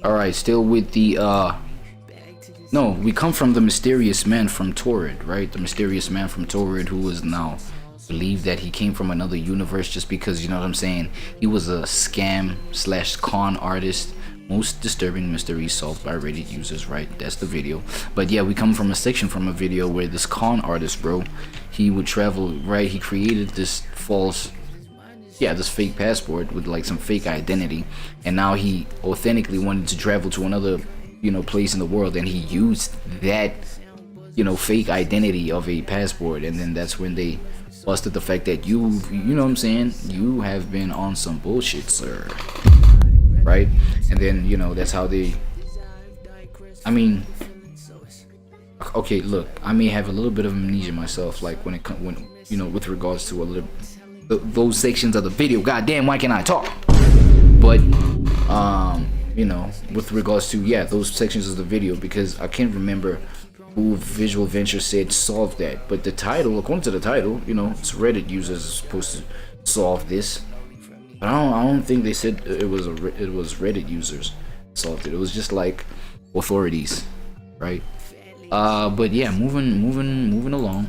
All right, still with the no, we come from the mysterious man from Torrid, right? The mysterious man from Torrid, who is now believed that he came from another universe, just because, you know what I'm saying, he was a scam slash con artist. Most disturbing mysteries solved by Reddit users, right? That's the video. But yeah, we come from a section from a video where this con artist, bro, he would travel, right? He created this false, this fake passport with like some fake identity, and now he authentically wanted to travel to another, you know, place in the world, and he used that, you know, fake identity of a passport. And then that's when they busted the fact that you know what I'm saying, you have been on some bullshit, sir, right? And then, you know, that's how they, I mean, okay, look, I may have a little bit of amnesia myself, like when you know, with regards to a little those sections of the video. Goddamn, why can't I talk? But you know, with regards to those sections of the video, because I can't remember who Visual Venture said solved that, but the title, according to the title, you know, it's Reddit users are supposed to solve this. But I don't think they said it was Reddit users solved it. It was just like authorities, right? But yeah, moving along.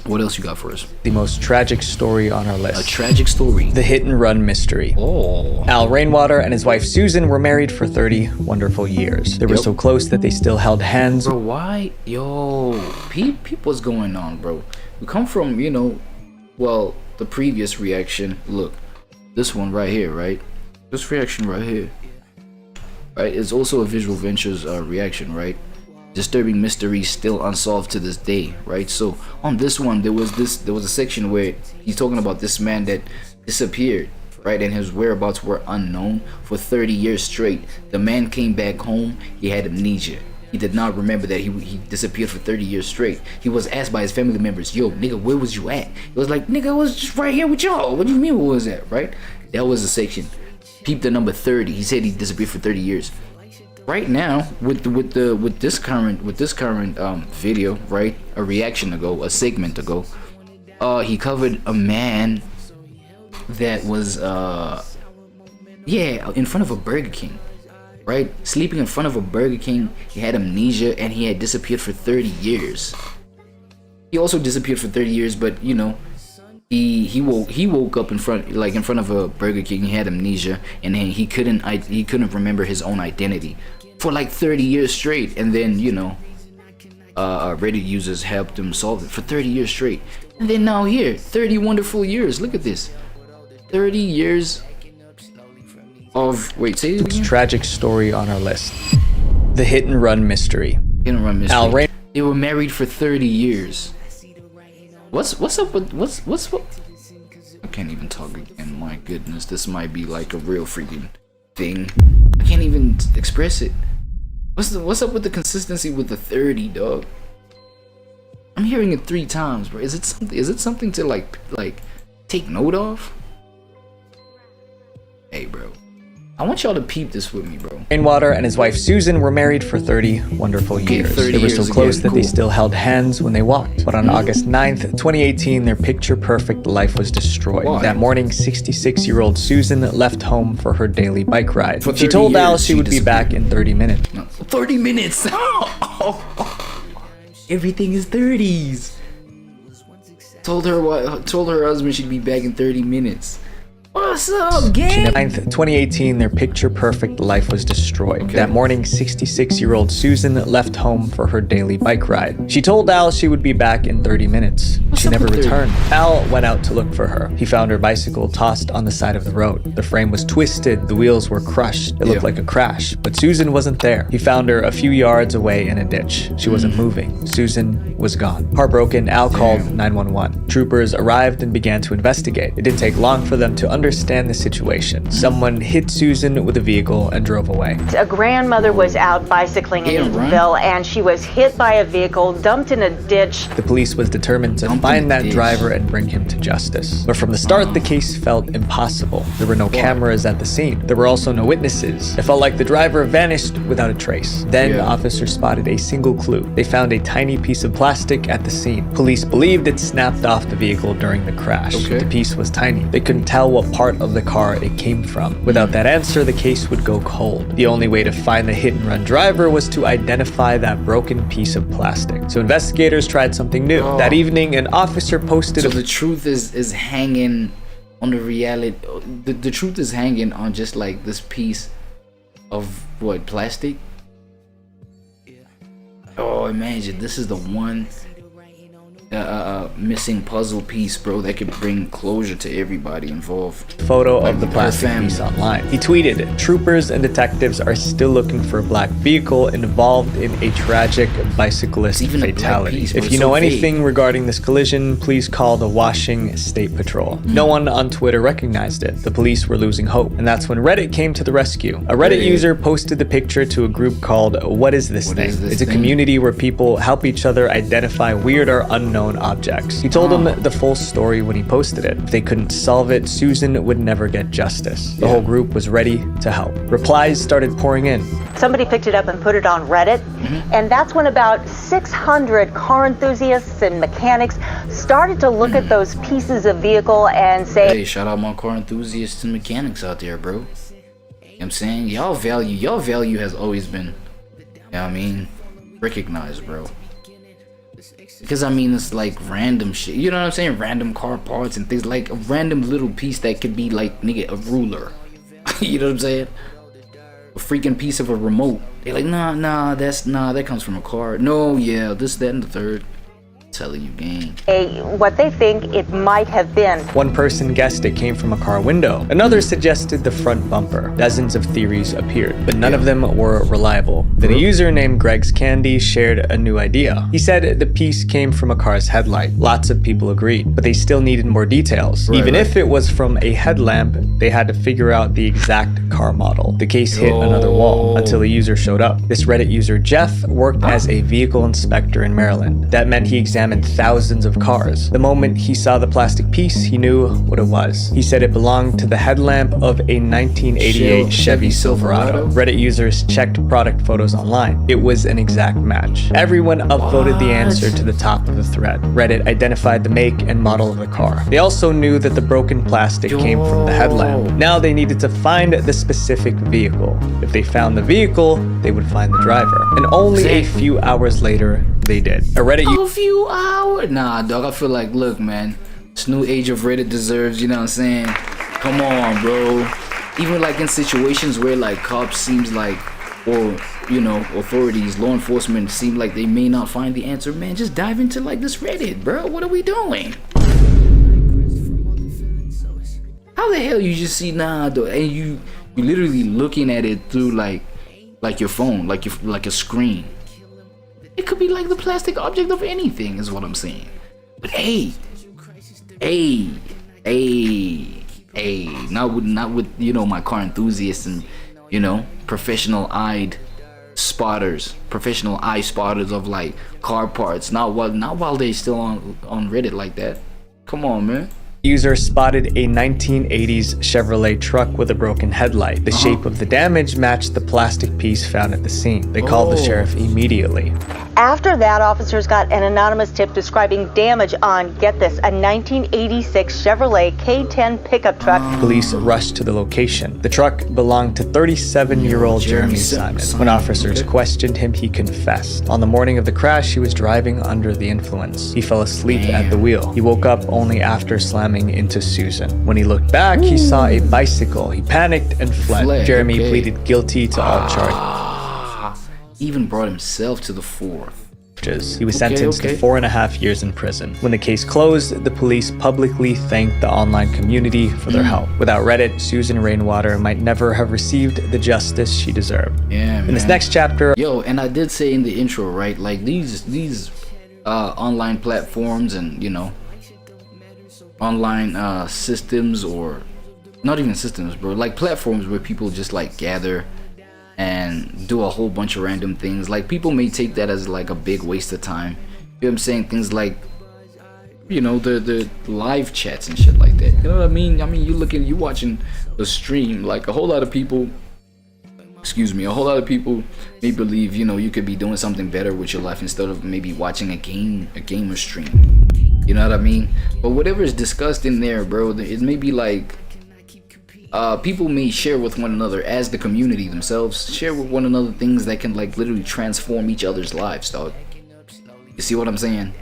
What else you got for us? The most tragic story on our list. A tragic story. The hit and run mystery. Oh. Al Rainwater and his wife Susan were married for 30 wonderful years. They were so close that they still held hands. Bro, why? Yo, peep what's going on, bro. We come from, you know, well, the previous reaction. Look, this one right here, right? This reaction right here, right? It's also a Visual Ventures reaction, right? Disturbing mysteries still unsolved to this day, right? So on this one, there was a section where he's talking about this man that disappeared, right? And his whereabouts were unknown for 30 years straight. The man came back home. He had amnesia. He did not remember that he disappeared for 30 years straight. He was asked by his family members, yo, nigga, where was you at? He was like, nigga, I was just right here with y'all. What do you mean, where was that, right? That was the section. Peep the number 30. He said he disappeared for 30 years. Right now, with this current video, right, a reaction ago, a segment ago, he covered a man that was in front of a Burger King, right, sleeping in front of a Burger King. He had amnesia and he had disappeared for 30 years. He also disappeared for 30 years, but you know, he woke up in front of a Burger King. He had amnesia, and then he couldn't remember his own identity for like 30 years straight. And then, you know, Reddit users helped him solve it for 30 years straight. And then now here, 30 wonderful years. Look at this, 30 years of say it again? Tragic story on our list. The hit and run mystery. Hit and run mystery. They were married for 30 years. What's up with what's I can't even talk again. My goodness, this might be like a real freaking thing. I can't even express it. What's up with the consistency with the 30, dog? I'm hearing it 3 times, bro. Is it something to like take note of? Hey, bro, I want y'all to peep this with me, bro. Rainwater and his wife Susan were married for 30 wonderful years. 30 they were so years close again. that they still held hands when they walked. But on August 9th, 2018, their picture-perfect life was destroyed. Why? That morning, 66-year-old Susan left home for her daily bike ride. For She 30 told Al years, she would be back in 30 minutes. No, 30 minutes. Everything is 30s. Told her husband she'd be back in 30 minutes. What's up, gang? 9th, 2018, their picture-perfect life was destroyed. Okay. That morning, 66-year-old Susan left home for her daily bike ride. She told Al she would be back in 30 minutes. She never returned. Al went out to look for her. He found her bicycle tossed on the side of the road. The frame was twisted, the wheels were crushed. It looked like a crash, but Susan wasn't there. He found her a few yards away in a ditch. She wasn't moving. Susan was gone. Heartbroken, Al called 911. Troopers arrived and began to investigate. It didn't take long for them to understand the situation. Someone hit Susan with a vehicle and drove away. A grandmother was out bicycling in Eatonville and she was hit by a vehicle, dumped in a ditch. The police was determined to find that driver and bring him to justice. But from the start, the case felt impossible. There were no cameras at the scene. There were also no witnesses. It felt like the driver vanished without a trace. Then officers spotted a single clue. They found a tiny piece of plastic at the scene. Police believed it snapped off the vehicle during the crash. The piece was tiny. They couldn't tell what part part of the car it came from. Without that answer, the case would go cold. The only way to find the hit-and-run driver was to identify that broken piece of plastic. So investigators tried something new. That evening, an officer posted. So the truth is hanging on the reality. The truth is hanging on just like this piece of what, plastic? Oh, imagine this is the one missing puzzle piece, bro, that could bring closure to everybody involved. Photo of the plastic piece online. He tweeted, "Troopers and detectives are still looking for a black vehicle involved in a tragic bicyclist fatality. If you know anything regarding this collision, please call the Washington State Patrol." No one on Twitter recognized it. The police were losing hope, and that's when Reddit came to the rescue. A Reddit user posted the picture to a group called What Is This Thing? It's a community where people help each other identify weird or unknown objects. He told them the full story when he posted it. If they couldn't solve it, Susan would never get justice. The whole group was ready to help. Replies started pouring in. Somebody picked it up and put it on Reddit, and that's when about 600 car enthusiasts and mechanics started to look at those pieces of vehicle and say, "Hey, shout out my car enthusiasts and mechanics out there, bro." You know what I'm saying? Y'all value has always been, you know what I mean, recognized, bro. Because I mean, it's like random shit, you know what I'm saying? Random car parts and things, like a random little piece that could be like, nigga, a ruler. You know what I'm saying? A freaking piece of a remote. They're like, nah, that comes from a car. No, yeah, this, that, and the third. Telling you, gang. What they think it might have been. One person guessed it came from a car window. Another suggested the front bumper. Dozens of theories appeared, but none of them were reliable. Then a user named Greg's Candy shared a new idea. He said the piece came from a car's headlight. Lots of people agreed, but they still needed more details. Even if it was from a headlamp, they had to figure out the exact car model. The case hit another wall until a user showed up. This Reddit user, Jeff, worked as a vehicle inspector in Maryland. That meant he examined thousands of cars. The moment he saw the plastic piece, he knew what it was. He said it belonged to the headlamp of a 1988 Chevy Silverado. Reddit users checked product photos online. It was an exact match. Everyone upvoted the answer to the top of the thread. Reddit identified the make and model of the car. They also knew that the broken plastic came from the headlamp. Now they needed to find the specific vehicle. If they found the vehicle, they would find the driver. And only a few hours later, they did. A Reddit few hours? Nah, dog, I feel like, look, man, this new age of Reddit deserves, you know what I'm saying? Come on, bro. Even like in situations where like cops seems like, or, you know, authorities, law enforcement seem like they may not find the answer, man, just dive into like this Reddit, bro. What are we doing? How the hell you just see, nah, dog, and you literally looking at it through like your phone, like a screen. It could be like the plastic object of anything, is what I'm saying. But hey, not with you know, my car enthusiasts and, you know, professional eye spotters of like car parts. Not while they still on Reddit like that. Come on, man. User spotted a 1980s Chevrolet truck with a broken headlight. The shape of the damage matched the plastic piece found at the scene. They called the sheriff immediately. After that, officers got an anonymous tip describing damage on, get this, a 1986 Chevrolet K10 pickup truck. Police rushed to the location. The truck belonged to 37-year-old Jeremy Simon. When officers questioned him, he confessed. On the morning of the crash, he was driving under the influence. He fell asleep at the wheel. He woke up only after slamming into Susan. When he looked back, he saw a bicycle. He panicked and fled. Jeremy pleaded guilty to all charges. Even brought himself to the fore. He was sentenced to 4.5 years in prison. When the case closed, the police publicly thanked the online community for their help. Without Reddit, Susan Rainwater might never have received the justice she deserved. Yeah, man. In this next chapter, and I did say in the intro, right, like these online platforms and, you know, online systems, or not even systems, bro, like platforms where people just like gather and do a whole bunch of random things. Like, people may take that as like a big waste of time. You know what I'm saying? Things like, you know, the live chats and shit like that. You know what I mean? You watching the stream, like a whole lot of people may believe, you know, you could be doing something better with your life instead of maybe watching a gamer stream. You know what I mean? But whatever is discussed in there, bro, it may be like people may share with one another as the community themselves, share with one another things that can like literally transform each other's lives, dog. You see what I'm saying?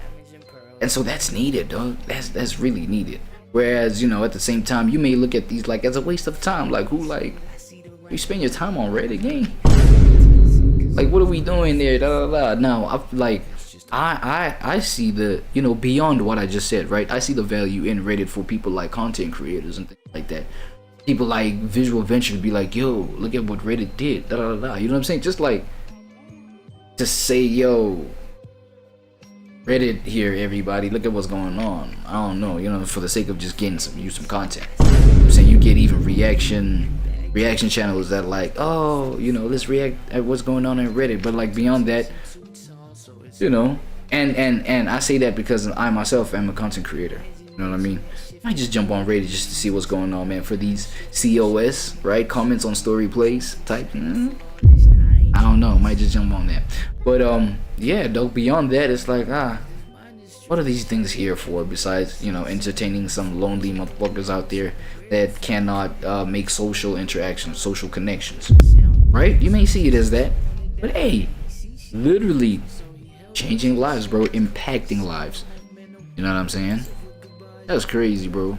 And so that's needed, dog. That's really needed. Whereas, you know, at the same time, you may look at these like as a waste of time. Like, who, like, you spend your time on Reddit game? Like, what are we doing there? Da, da, da. Now, I see the, you know, beyond what I just said, right? I see the value in Reddit for people like content creators and things like that. People like Visual Venture to be like, yo, look at what Reddit did. Da, da, da, da. You know what I'm saying? Just like, just say, yo, Reddit here, everybody, look at what's going on. I don't know, you know, for the sake of just getting some content. You know what I'm saying? You get even reaction channels that like, oh, you know, let's react at what's going on in Reddit. But like beyond that, you know, and I say that because I myself am a content creator. You know what I mean? I just jump on Reddit just to see what's going on, man. For these COS, right? Comments on story plays type. I don't know, might just jump on that. But yeah, though, beyond that, it's like, what are these things here for besides, you know, entertaining some lonely motherfuckers out there that cannot make social interactions, social connections, right? You may see it as that, but hey, literally changing lives, bro, impacting lives. You know what I'm saying? That's crazy, bro.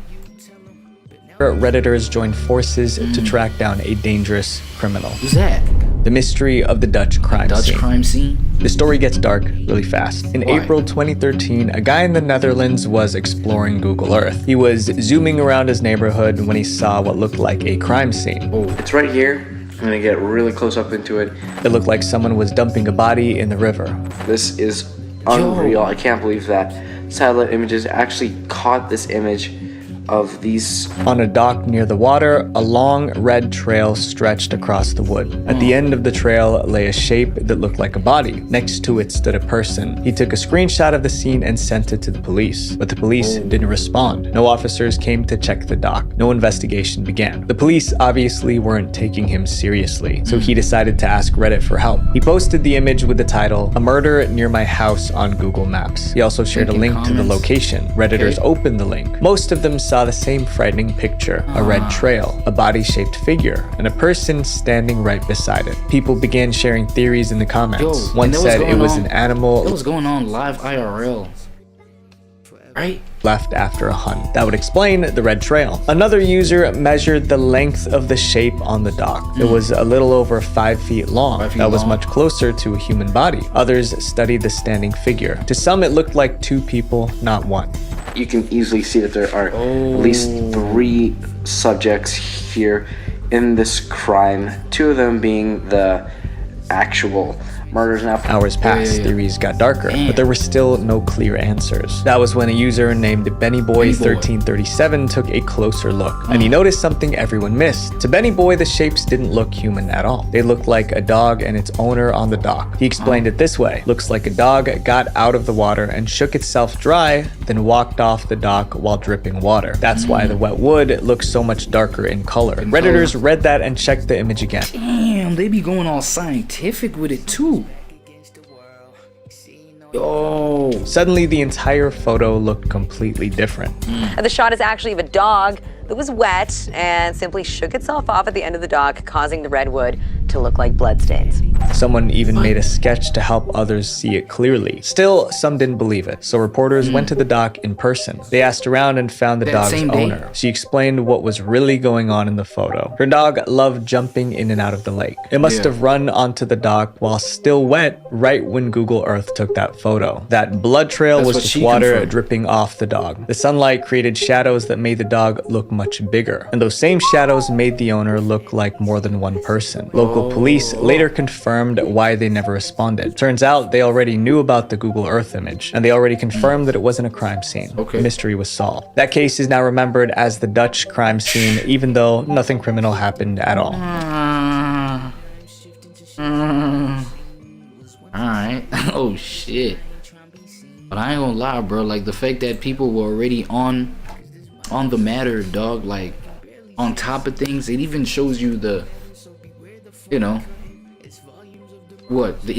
Redditors joined forces to track down a dangerous criminal. Who's that? The mystery of the Dutch crime scene. Crime scene? The story gets dark really fast. In April 2013, a guy in the Netherlands was exploring Google Earth. He was zooming around his neighborhood when he saw what looked like a crime scene. Oh. It's right here. I'm gonna get really close up into it. It looked like someone was dumping a body in the river. This is unreal. I can't believe that satellite images actually caught this image of these. On a dock near the water, a long red trail stretched across the wood. At the end of the trail lay a shape that looked like a body. Next to it stood a person. He took a screenshot of the scene and sent it to the police, but the police didn't respond. No officers came to check the dock. No investigation began. The police obviously weren't taking him seriously, so he decided to ask Reddit for help. He posted the image with the title, "A Murder Near My House" on Google Maps. He also shared a link to the location. Redditors opened the link. Most of them saw the same frightening picture, a red trail, a body-shaped figure, and a person standing right beside it. People began sharing theories in the comments. One said it was an animal. What was going on live IRL? Right? Left after a hunt. That would explain the red trail. Another user measured the length of the shape on the dock. It was a little over 5 feet long. That was much closer to a human body. Others studied the standing figure. To some, it looked like two people, not one. You can easily see that there are at least 3 subjects here in this crime, 2 of them being the actual murders. Now, hours passed, theories got darker, but there were still no clear answers. That was when a user named BennyBoy1337 took a closer look, and he noticed something everyone missed. To Benny Boy, the shapes didn't look human at all. They looked like a dog and its owner on the dock. He explained it this way: looks like a dog got out of the water and shook itself dry, then walked off the dock while dripping water. That's why the wet wood looks so much darker in color. Redditors read that and checked the image again. Damn, they be going all scientific with it too. Yo. Suddenly, the entire photo looked completely different. The shot is actually of a dog that was wet and simply shook itself off at the end of the dock, causing the redwood to look like bloodstains. Someone even made a sketch to help others see it clearly. Still, some didn't believe it, so reporters went to the dock in person. They asked around and found the dog's owner. She explained what was really going on in the photo. Her dog loved jumping in and out of the lake. It must have run onto the dock while still wet right when Google Earth took that photo. That blood trail was just water dripping off the dog. The sunlight created shadows that made the dog look much bigger, and those same shadows made the owner look like more than one person. Local police later confirmed why they never responded. Turns out they already knew about the Google Earth image, and they already confirmed that it wasn't a crime scene. The mystery was solved. That case is now remembered as the Dutch crime scene, even though nothing criminal happened at all. Alright. Oh shit. But I ain't gonna lie, bro. Like the fact that people were already on the matter, dog, like on top of things, it even shows you the, you know, what the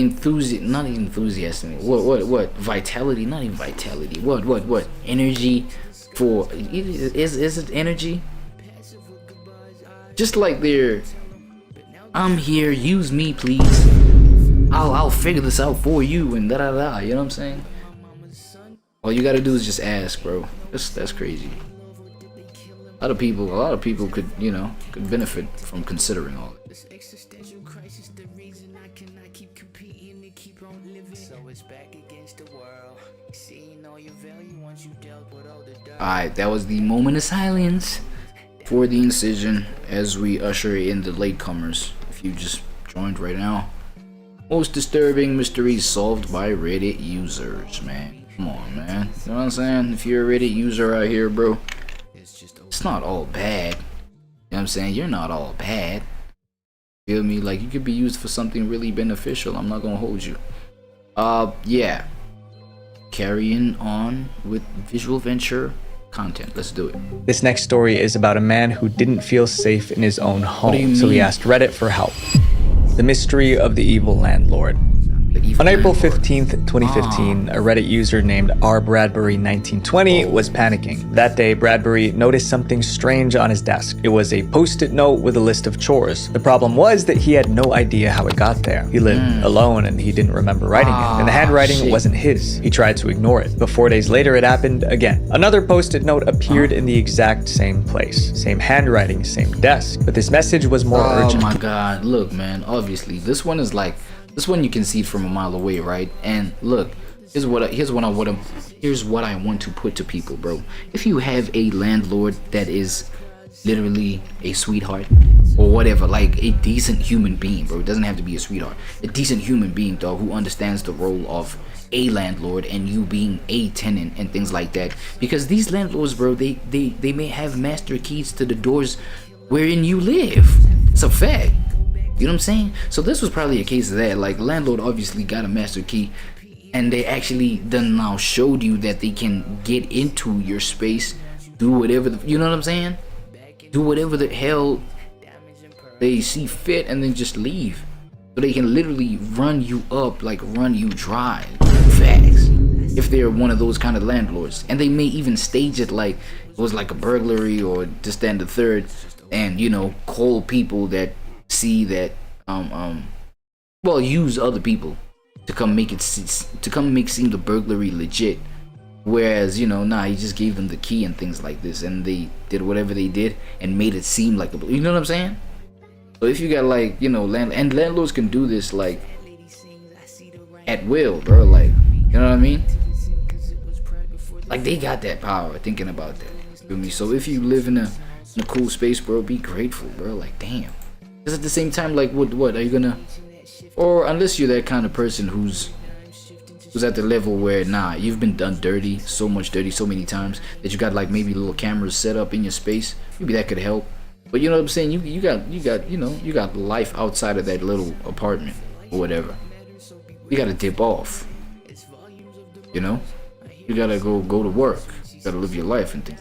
not enthusiasm, what vitality, not even vitality, what energy for, is it energy? just like they're, I'm here, use me please, I'll figure this out for you and da da da, you know what I'm saying? All you gotta do is just ask, bro. That's crazy. A lot of people could, you know, could benefit from considering all this. Alright, that was the moment of silence for the incision as we usher in the latecomers. If you just joined right now. Most disturbing mysteries solved by Reddit users, man. Come on, man. You know what I'm saying? If you're a Reddit user out here, bro, it's not all bad. You know what I'm saying? You're not all bad. Feel me? Like, you could be used for something really beneficial. I'm not gonna hold you. Yeah. Carrying on with visual venture content. Let's do it. This next story is about a man who didn't feel safe in his own home, so he asked Reddit for help. The mystery of the evil landlord. On April 15th, 2015, a Reddit user named rbradbury1920 was panicking. That day, Bradbury noticed something strange on his desk. It was a post-it note with a list of chores. The problem was that he had no idea how it got there. He lived alone and he didn't remember writing it, and the handwriting wasn't his. He tried to ignore it, but 4 days later it happened again. Another post-it note appeared in the exact same place. Same handwriting, same desk, but this message was more urgent. Oh my god, look man, obviously, this one is like, this one you can see from a mile away, right? And look, here's what I want to put to people, bro. If you have a landlord that is literally a sweetheart or whatever, like a decent human being, bro, it doesn't have to be a sweetheart, a decent human being, dog, who understands the role of a landlord and you being a tenant and things like that, because these landlords, bro, they may have master keys to the doors wherein you live. It's a fact. You know what I'm saying? So this was probably a case of that. Like, landlord obviously got a master key, and they actually done now showed you that they can get into your space, do whatever the, you know what I'm saying? Do whatever the hell they see fit, and then just leave. So they can literally run you up, like run you dry. Facts. If they're one of those kind of landlords, and they may even stage it like it was like a burglary or this, that, and the third, and you know, call people that see that well, use other people to come make seem the burglary legit, whereas, you know, nah, he just gave them the key and things like this, and they did whatever they did and made it seem like a, you know what I'm saying? So if you got, like, you know, landlords can do this like at will, bro, like, you know what I mean? Like, they got that power. Thinking about that, you feel me? So if you live in a cool space, bro, be grateful, bro. Like, damn. Because at the same time, like, what are you gonna, or unless you're that kind of person who's at the level where, nah, you've been done dirty, so much dirty so many times that you got like maybe little cameras set up in your space, maybe that could help. But you know what I'm saying, you got life outside of that little apartment or whatever. You gotta dip off, you know, you gotta go to work, you gotta live your life and things.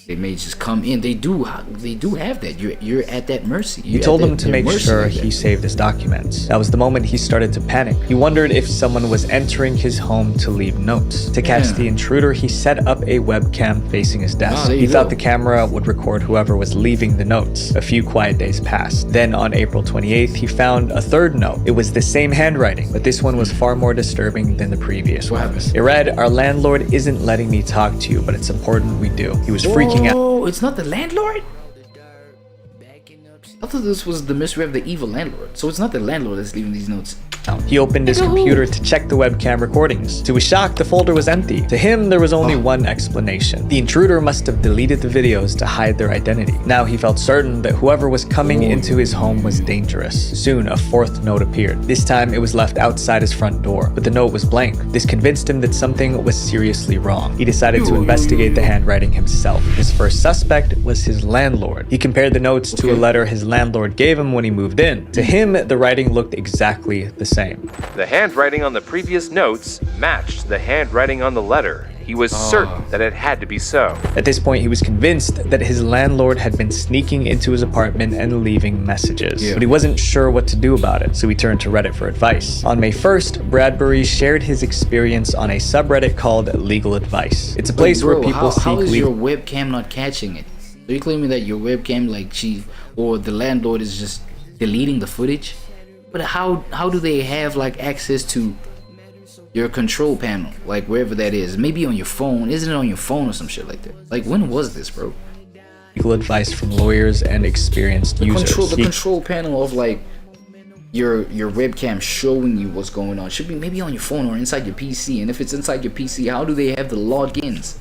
They may just come in. They do have that. You're at that mercy. He told them to make sure he saved his documents. That was the moment he started to panic. He wondered if someone was entering his home to leave notes. To catch the intruder, he set up a webcam facing his desk. He thought the camera would record whoever was leaving the notes. A few quiet days passed. Then on April 28th, he found a third note. It was the same handwriting, but this one was far more disturbing than the previous one. It read, "Our landlord isn't letting me talk to you, but it's important we do." He was freaking out. Oh, it's not the landlord? I thought this was the mystery of the evil landlord. So it's not the landlord that's leaving these notes. He opened his computer to check the webcam recordings. To his shock, the folder was empty. To him, there was only one explanation. The intruder must have deleted the videos to hide their identity. Now he felt certain that whoever was coming into his home was dangerous. Soon, a fourth note appeared. This time, it was left outside his front door, but the note was blank. This convinced him that something was seriously wrong. He decided to investigate the handwriting himself. His first suspect was his landlord. He compared the notes to a letter his landlord gave him when he moved in. To him, the writing looked exactly the same. The handwriting on the previous notes matched the handwriting on the letter. He was certain that it had to be so. At this point, he was convinced that his landlord had been sneaking into his apartment and leaving messages. But he wasn't sure what to do about it, so he turned to Reddit for advice. On May 1st, Bradbury shared his experience on a subreddit called Legal Advice. It's a place where people seek How is legal... your webcam not catching it? So you're claiming that your webcam, like or the landlord is just deleting the footage? But how do they have like access to your control panel, like wherever that is? Maybe on your phone. Isn't it on your phone or some shit like that? Like, when was this, bro? Legal advice from lawyers and experienced users. The control panel of like your webcam showing you what's going on should be maybe on your phone or inside your PC. And if it's inside your PC, how do they have the logins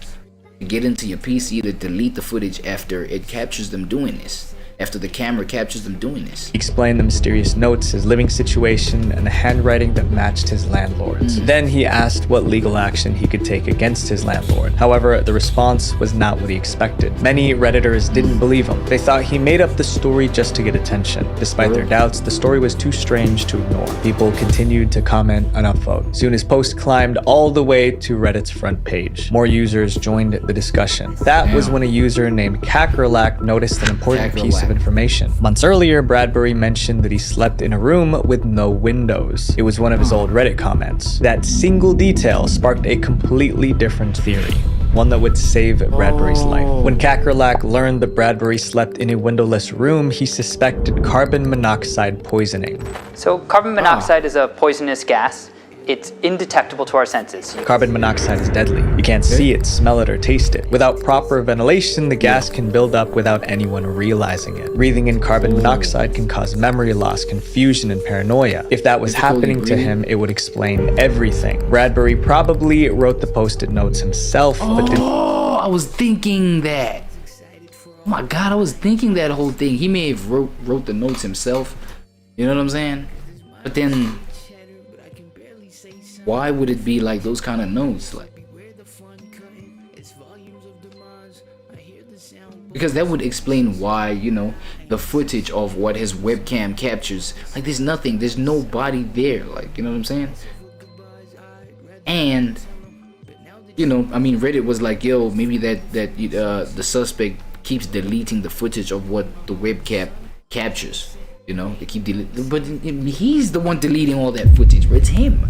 to get into your PC to delete the footage after it captures them doing this? After the camera captures them doing this. He explained the mysterious notes, his living situation, and the handwriting that matched his landlord's. Then he asked what legal action he could take against his landlord. However, the response was not what he expected. Many Redditors didn't believe him. They thought he made up the story just to get attention. Despite their doubts, the story was too strange to ignore. People continued to comment and upvote. Soon his post climbed all the way to Reddit's front page. More users joined the discussion. That was when a user named Kakerlak noticed an important piece of information. Months earlier, Bradbury mentioned that he slept in a room with no windows. It was one of his old Reddit comments. That single detail sparked a completely different theory, one that would save Bradbury's life. When Kakerlak learned that Bradbury slept in a windowless room, he suspected carbon monoxide poisoning. So carbon monoxide is a poisonous gas. It's indetectable to our senses. Carbon monoxide is deadly. You can't see it, smell it, or taste it. Without proper ventilation, the gas can build up without anyone realizing it. Breathing in carbon monoxide can cause memory loss, confusion, and paranoia. If that was happening to him, it would explain everything. Bradbury probably wrote the post-it notes himself, but I was thinking that. Oh my god, I was thinking that whole thing. He may have wrote the notes himself. You know what I'm saying? But then, why would it be like those kind of notes? Like, because that would explain why, you know, the footage of what his webcam captures, like, there's nothing, there's nobody there, like, you know what I'm saying? And, you know, I mean, Reddit was like, yo, maybe the suspect keeps deleting the footage of what the webcam captures. You know, they keep deleting, but he's the one deleting all that footage, bro. It's him.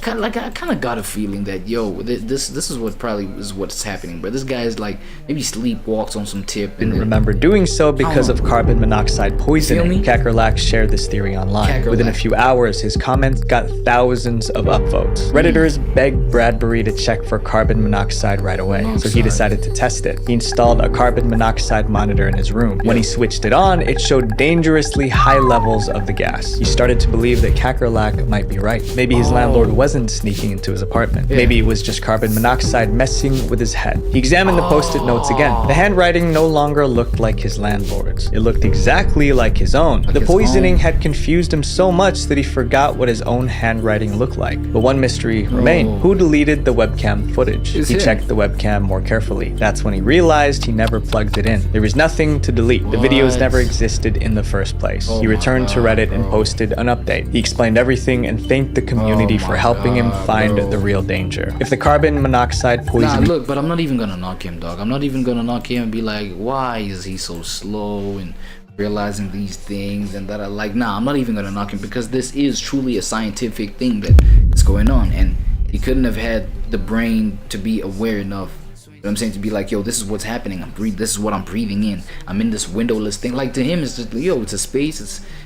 I kind of got a feeling that, yo, this is what probably is what's happening, bro. This guy is like maybe sleepwalks on some tip and remember doing so because of carbon monoxide poisoning. Kakerlak shared this theory online. Within a few hours, his comments got thousands of upvotes. Redditors begged Bradbury to check for carbon monoxide right away, so he decided to test it. He installed a carbon monoxide monitor in his room. When he switched it on, it showed dangerously high levels of the gas. He started to believe that Kakerlak might be right. Maybe his landlord wasn't sneaking into his apartment. Maybe it was just carbon monoxide messing with his head. He examined the post-it notes again. The handwriting no longer looked like his landlord's. It looked exactly like his own. The poisoning had confused him so much that he forgot what his own handwriting looked like. But one mystery remained. Who deleted the webcam footage? He checked the webcam more carefully. That's when he realized he never plugged it in. There was nothing to delete. The videos never existed in the first place. He returned to Reddit and posted an update. He explained everything and thanked the community for helping him find the real danger. If the carbon monoxide poisoning... Nah, look, but I'm not even gonna knock him, dog. I'm not even gonna knock him and be like, why is he so slow and realizing these things and that. I'm not even gonna knock him, because this is truly a scientific thing that's going on, and he couldn't have had the brain to be aware enough, you know what I'm saying, to be like, yo, this is what's happening. This is what I'm breathing in. I'm in this windowless thing. Like, to him, it's just, yo, it's a space.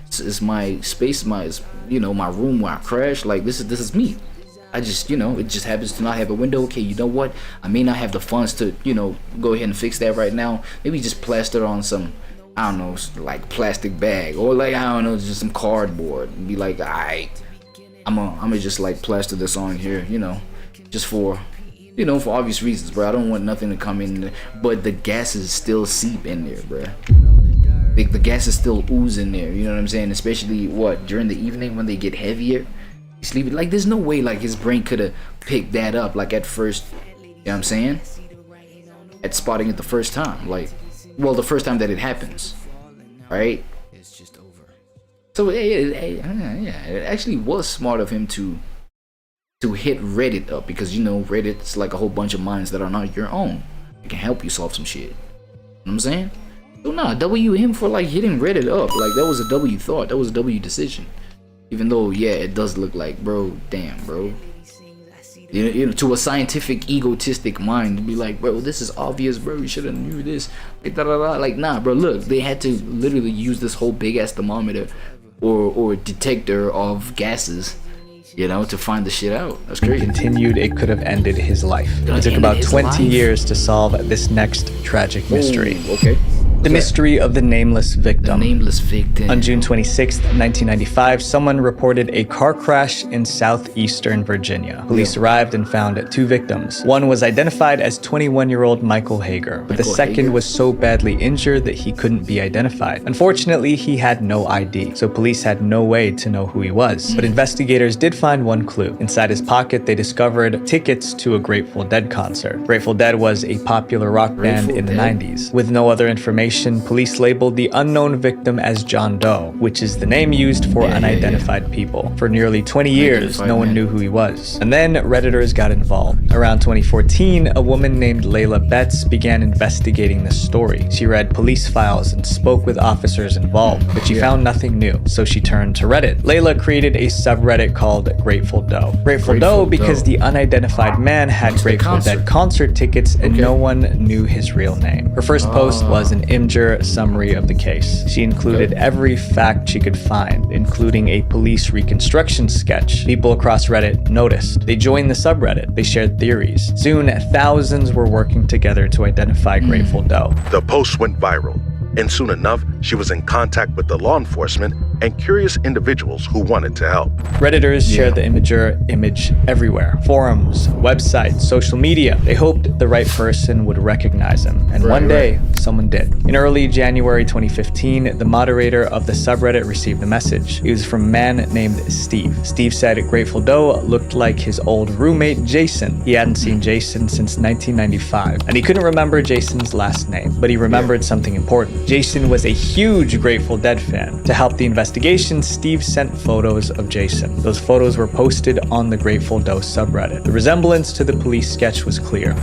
It's my space, my room where I crash. Like, this is me. I just, it just happens to not have a window. Okay, you know what? I may not have the funds to, go ahead and fix that right now. Maybe just plaster on some, I don't know, like plastic bag, or like, I don't know, just some cardboard, and be like, alright, I'm gonna just like plaster this on here, just for obvious reasons, bro. I don't want nothing to come in there, but the gases still seep in there, bro. The gas is still oozing there, you know what I'm saying? Especially during the evening when they get heavier. Sleeping, like, there's no way like his brain could have picked that up like at first, you know what I'm saying, at spotting it the first time, like, well, the first time that it happens, right? So it actually was smart of him to hit Reddit up, because Reddit's like a whole bunch of minds that are not your own. It can help you solve some shit, you know what I'm saying? So W him for like hitting Reddit up. Like, that was a W thought, that was a W decision. Even though, yeah, it does look like, bro, damn, bro. You know, to a scientific, egotistic mind, to be like, bro, this is obvious, bro. You should have knew this. Like, da, da, da. Like, nah, bro. Look, they had to literally use this whole big ass thermometer or detector of gases, you know, to find the shit out. That's crazy. Continued, it could have ended his life. It took about 20 years to solve this next tragic mystery. Ooh, okay. The mystery of the nameless victim. The nameless victim. On June 26, 1995, someone reported a car crash in southeastern Virginia. Police arrived and found 2 victims. One was identified as 21-year-old Michael Hager, but the second was so badly injured that he couldn't be identified. Unfortunately, he had no ID, so police had no way to know who he was. But investigators did find one clue. Inside his pocket, they discovered tickets to a Grateful Dead concert. Grateful Dead was a popular rock band in the 90s. With no other information, police labeled the unknown victim as John Doe, which is the name used for unidentified people. For nearly 20 years, no one knew who he was. And then Redditors got involved. Around 2014, a woman named Layla Betts began investigating this story. She read police files and spoke with officers involved, but she found nothing new, so she turned to Reddit. Layla created a subreddit called Grateful Doe. Grateful Doe because the unidentified man had Grateful Dead concert tickets and no one knew his real name. Her first post was an imgur summary of the case. She included every fact she could find, including a police reconstruction sketch. People across Reddit noticed. They joined the subreddit. They shared theories. Soon, thousands were working together to identify Grateful Doe. The post went viral, and soon enough, she was in contact with the law enforcement and curious individuals who wanted to help. Redditors shared the image everywhere. Forums, websites, social media. They hoped the right person would recognize him. And one day, someone did. In early January 2015, the moderator of the subreddit received a message. It was from a man named Steve. Steve said Grateful Doe looked like his old roommate, Jason. He hadn't seen Jason since 1995. And he couldn't remember Jason's last name, but he remembered something important. Jason was a huge Grateful Dead fan. To help the investigation, Steve sent photos of Jason. Those photos were posted on the Grateful Doe subreddit. The resemblance to the police sketch was clear.